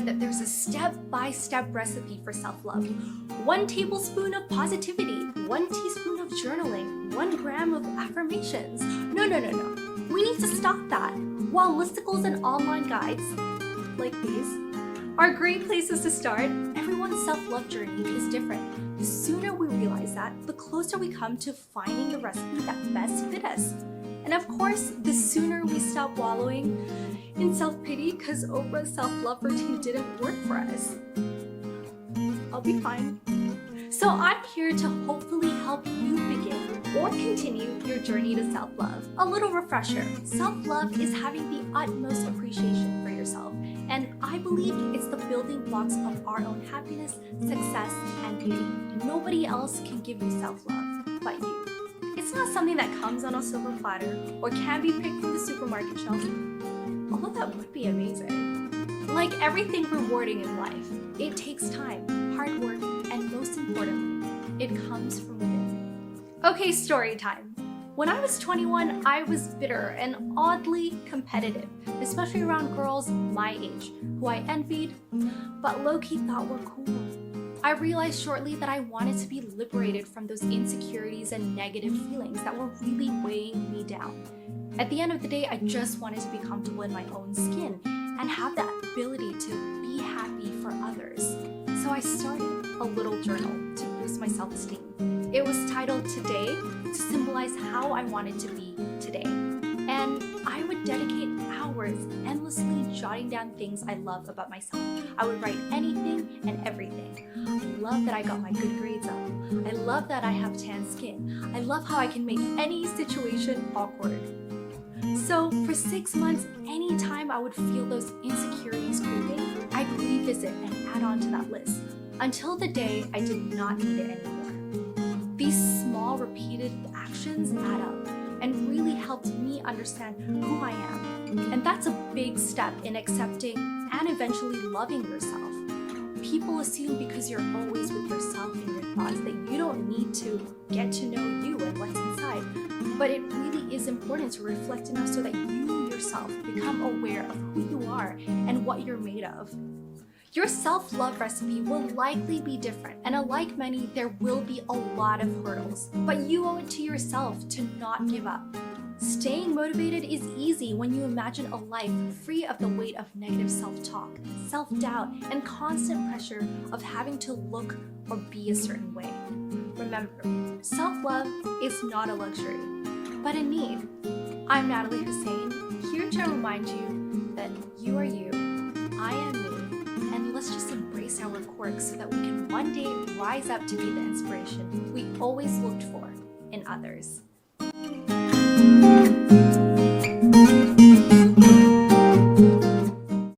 said that there's a step-by-step recipe for self-love. 1 tablespoon of positivity, 1 teaspoon of journaling, 1 gram of affirmations. No. We need to stop that. While listicles and online guides, like these, are great places to start, everyone's self-love journey is different. The sooner we realize that, the closer we come to finding the recipe that best fits us. And of course, the sooner we stop wallowing in self-pity because Oprah's self-love routine didn't work for us. I'll be fine. So I'm here to hopefully help you begin or continue your journey to self-love. A little refresher, self-love is having the utmost appreciation for yourself. And I believe it's the building blocks of our own happiness, success, and beauty. Nobody else can give you self-love but you. It's not something that comes on a silver platter or can be picked from the supermarket shelf, although that would be amazing. Like everything rewarding in life, it takes time, hard work, and most importantly, it comes from within. Okay, story time. When I was 21, I was bitter and oddly competitive, especially around girls my age, who I envied, but low-key thought were cool. I realized shortly that I wanted to be liberated from those insecurities and negative feelings that were really weighing me down. At the end of the day, I just wanted to be comfortable in my own skin and have the ability to be happy for others. So I started a little journal to boost my self-esteem. It was titled Today to symbolize how I wanted to be today. And I would dedicate hours endlessly jotting down things I love about myself. I would write anything and everything. I love that I got my good grades up. I love that I have tan skin. I love how I can make any situation awkward. So for 6 months, anytime I would feel those insecurities creeping, I'd revisit and add on to that list until the day I did not need it anymore. These small repeated actions add up and really helped me understand who I am. And that's a big step in accepting and eventually loving yourself. People assume because you're always with yourself and your thoughts that you don't need to get to know you and what's inside. But it really is important to reflect enough so that you yourself become aware of who you are and what you're made of. Your self-love recipe will likely be different, and unlike many, there will be a lot of hurdles. But you owe it to yourself to not give up. Staying motivated is easy when you imagine a life free of the weight of negative self-talk, self-doubt, and constant pressure of having to look or be a certain way. Remember, self-love is not a luxury, but a need. I'm Natalie Hussein, here to remind you that you are you, I am me, and let's just embrace our quirks so that we can one day rise up to be the inspiration we always looked for in others.